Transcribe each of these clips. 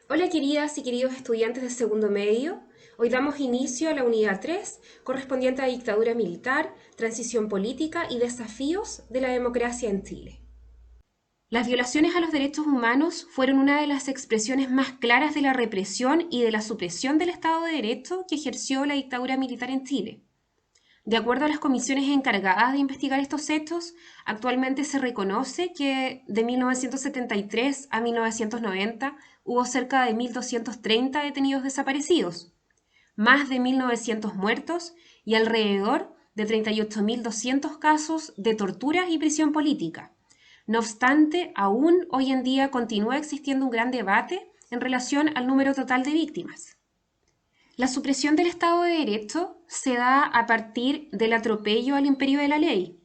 Hola queridas y queridos estudiantes de segundo medio. Hoy damos inicio a la unidad 3, correspondiente a dictadura militar, transición política y desafíos de la democracia en Chile. Las violaciones a los derechos humanos fueron una de las expresiones más claras de la represión y de la supresión del Estado de Derecho que ejerció la dictadura militar en Chile. De acuerdo a las comisiones encargadas de investigar estos hechos, actualmente se reconoce que de 1973 a 1990 hubo cerca de 1.230 detenidos desaparecidos, más de 1.900 muertos y alrededor de 38.200 casos de tortura y prisión política. No obstante, aún hoy en día continúa existiendo un gran debate en relación al número total de víctimas. La supresión del Estado de Derecho se da a partir del atropello al imperio de la ley.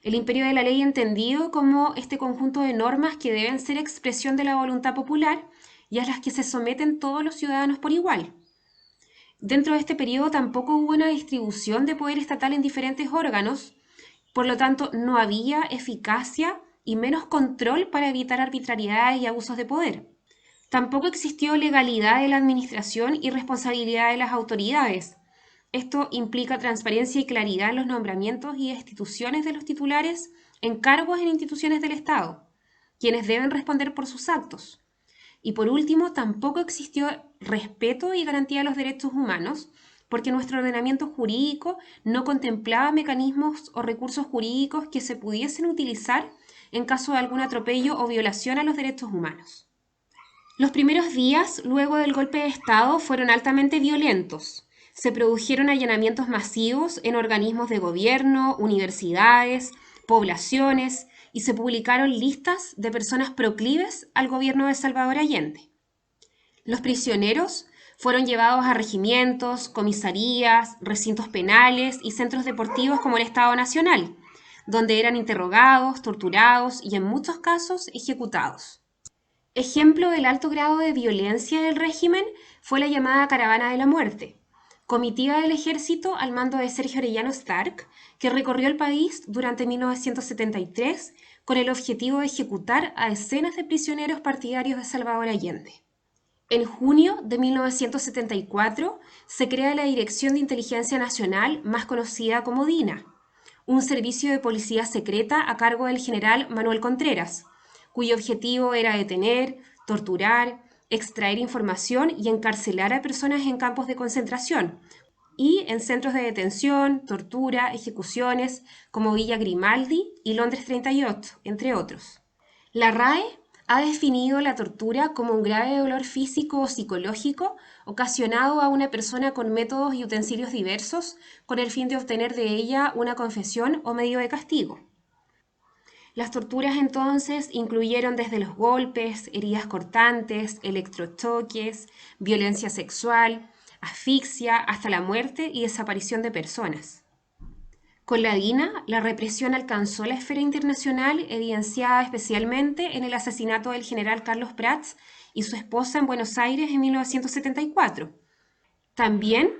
El imperio de la ley entendido como este conjunto de normas que deben ser expresión de la voluntad popular y a las que se someten todos los ciudadanos por igual. Dentro de este periodo tampoco hubo una distribución de poder estatal en diferentes órganos, por lo tanto no había eficacia y menos control para evitar arbitrariedades y abusos de poder. Tampoco existió legalidad de la administración y responsabilidad de las autoridades. Esto implica transparencia y claridad en los nombramientos y destituciones de los titulares en cargos en instituciones del Estado, quienes deben responder por sus actos. Y por último, tampoco existió respeto y garantía de los derechos humanos, porque nuestro ordenamiento jurídico no contemplaba mecanismos o recursos jurídicos que se pudiesen utilizar en caso de algún atropello o violación a los derechos humanos. Los primeros días luego del golpe de Estado fueron altamente violentos. Se produjeron allanamientos masivos en organismos de gobierno, universidades, poblaciones y se publicaron listas de personas proclives al gobierno de Salvador Allende. Los prisioneros fueron llevados a regimientos, comisarías, recintos penales y centros deportivos como el Estado Nacional, donde eran interrogados, torturados y en muchos casos ejecutados. Ejemplo del alto grado de violencia del régimen fue la llamada Caravana de la Muerte, comitiva del ejército al mando de Sergio Arellano Stark, que recorrió el país durante 1973 con el objetivo de ejecutar a decenas de prisioneros partidarios de Salvador Allende. En junio de 1974 se crea la Dirección de Inteligencia Nacional, más conocida como DINA, un servicio de policía secreta a cargo del general Manuel Contreras, cuyo objetivo era detener, torturar, extraer información y encarcelar a personas en campos de concentración y en centros de detención, tortura, ejecuciones como Villa Grimaldi y Londres 38, entre otros. La RAE ha definido la tortura como un grave dolor físico o psicológico ocasionado a una persona con métodos y utensilios diversos con el fin de obtener de ella una confesión o medio de castigo. Las torturas entonces incluyeron desde los golpes, heridas cortantes, electrochoques, violencia sexual, asfixia, hasta la muerte y desaparición de personas. Con la DINA, la represión alcanzó la esfera internacional, evidenciada especialmente en el asesinato del general Carlos Prats y su esposa en Buenos Aires en 1974. También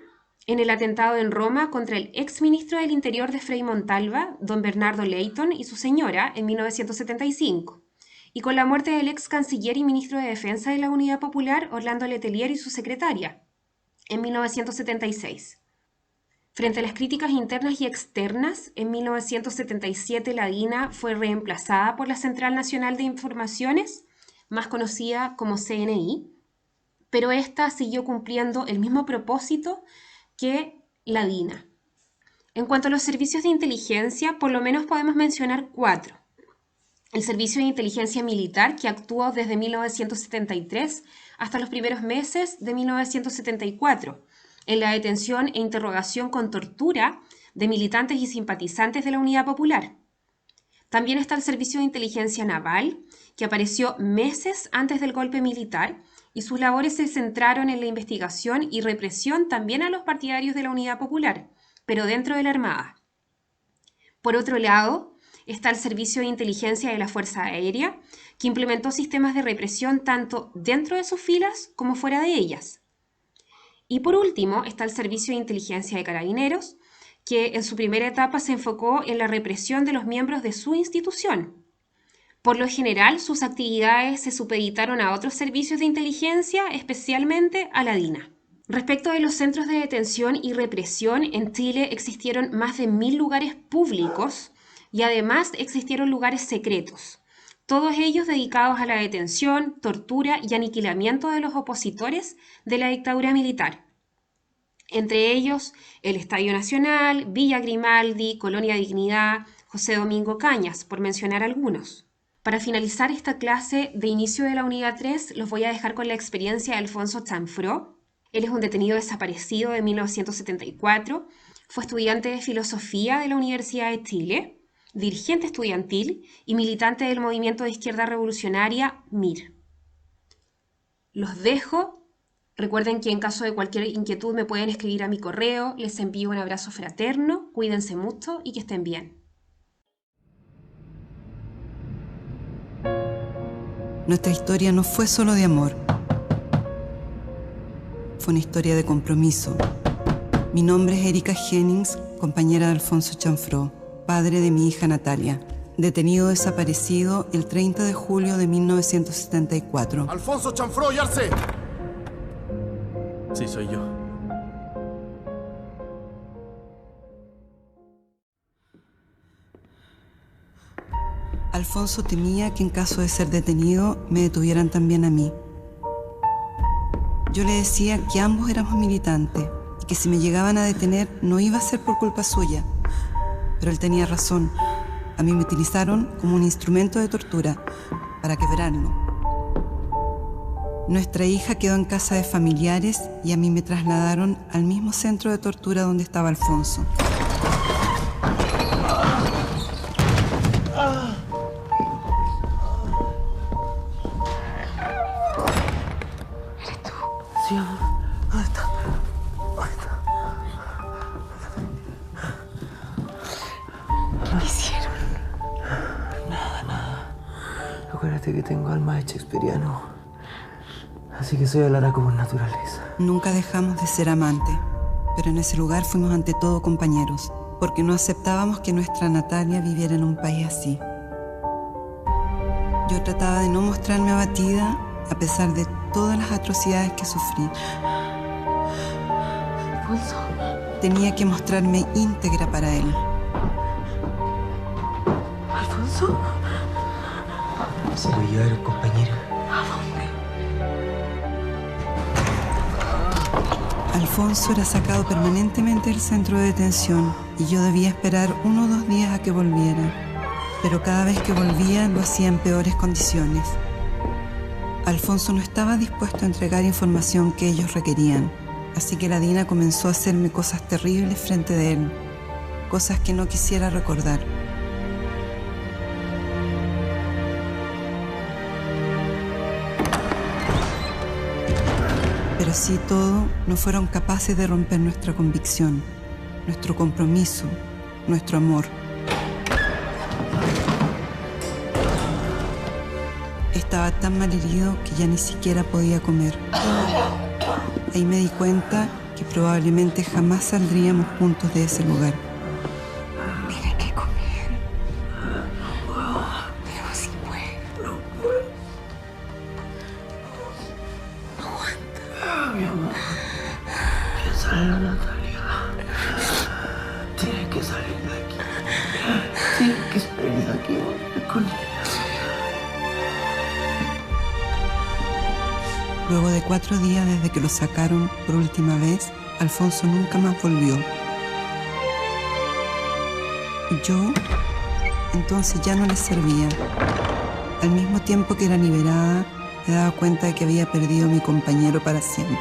en el atentado en Roma contra el ex ministro del Interior de Frei Montalva, don Bernardo Leighton, y su señora en 1975. Y con la muerte del ex canciller y ministro de Defensa de la Unidad Popular, Orlando Letelier, y su secretaria, en 1976. Frente a las críticas internas y externas, en 1977 la DINA fue reemplazada por la Central Nacional de Informaciones, más conocida como CNI, pero esta siguió cumpliendo el mismo propósito que la DINA. En cuanto a los servicios de inteligencia, por lo menos podemos mencionar cuatro. El Servicio de Inteligencia Militar, que actuó desde 1973 hasta los primeros meses de 1974, en la detención e interrogación con tortura de militantes y simpatizantes de la Unidad Popular. También está el Servicio de Inteligencia Naval, que apareció meses antes del golpe militar y sus labores se centraron en la investigación y represión también a los partidarios de la Unidad Popular, pero dentro de la Armada. Por otro lado, está el Servicio de Inteligencia de la Fuerza Aérea, que implementó sistemas de represión tanto dentro de sus filas como fuera de ellas. Y por último, está el Servicio de Inteligencia de Carabineros, que en su primera etapa se enfocó en la represión de los miembros de su institución. Por lo general, sus actividades se supeditaron a otros servicios de inteligencia, especialmente a la DINA. Respecto de los centros de detención y represión, en Chile existieron más de 1000 lugares públicos y además existieron lugares secretos, todos ellos dedicados a la detención, tortura y aniquilamiento de los opositores de la dictadura militar. Entre ellos, el Estadio Nacional, Villa Grimaldi, Colonia Dignidad, José Domingo Cañas, por mencionar algunos. Para finalizar esta clase de inicio de la unidad 3, los voy a dejar con la experiencia de Alfonso Chanfró. Él es un detenido desaparecido de 1974, fue estudiante de filosofía de la Universidad de Chile, dirigente estudiantil y militante del movimiento de izquierda revolucionaria MIR. Los dejo. Recuerden que en caso de cualquier inquietud me pueden escribir a mi correo. Les envío un abrazo fraterno, cuídense mucho y que estén bien. Nuestra historia no fue solo de amor. Fue una historia de compromiso. Mi nombre es Erika Jennings, compañera de Alfonso Chanfró, padre de mi hija Natalia, detenido desaparecido el 30 de julio de 1974. ¡Alfonso Chanfró, Yarse! Sí, soy yo. Alfonso temía que en caso de ser detenido me detuvieran también a mí. Yo le decía que ambos éramos militantes y que si me llegaban a detener no iba a ser por culpa suya. Pero él tenía razón. A mí me utilizaron como un instrumento de tortura para quebrarlo. Nuestra hija quedó en casa de familiares y a mí me trasladaron al mismo centro de tortura donde estaba Alfonso. Sí, amor. ¿Dónde está? ¿Dónde está? ¿Qué hicieron? Nada. Acuérdate que tengo alma de shakespeariano. Así que soy alaraco por naturaleza. Nunca dejamos de ser amantes, pero en ese lugar fuimos ante todo compañeros, porque no aceptábamos que nuestra Natalia viviera en un país así. Yo trataba de no mostrarme abatida a pesar de todas las atrocidades que sufrí. Alfonso. Tenía que mostrarme íntegra para él. ¿Alfonso? Se lo llevaron, compañero. ¿A dónde? Alfonso era sacado permanentemente del centro de detención y yo debía esperar 1 o 2 días a que volviera. Pero cada vez que volvía lo hacía en peores condiciones. Alfonso no estaba dispuesto a entregar información que ellos requerían, así que la DINA comenzó a hacerme cosas terribles frente de él, cosas que no quisiera recordar. Pero así todo, no fueron capaces de romper nuestra convicción, nuestro compromiso, nuestro amor. Estaba tan malherido que ya ni siquiera podía comer. Ahí me di cuenta que probablemente jamás saldríamos juntos de ese lugar. Tiene que comer. Pero sí puede. Mi amor. Piensa en la Natalia. Tienes que salir de aquí. Tienes que salir de aquí. Volver con ella. Luego de 4 días desde que lo sacaron por última vez, Alfonso nunca más volvió. Yo, entonces, ya no le servía. Al mismo tiempo que era liberada, me daba cuenta de que había perdido a mi compañero para siempre.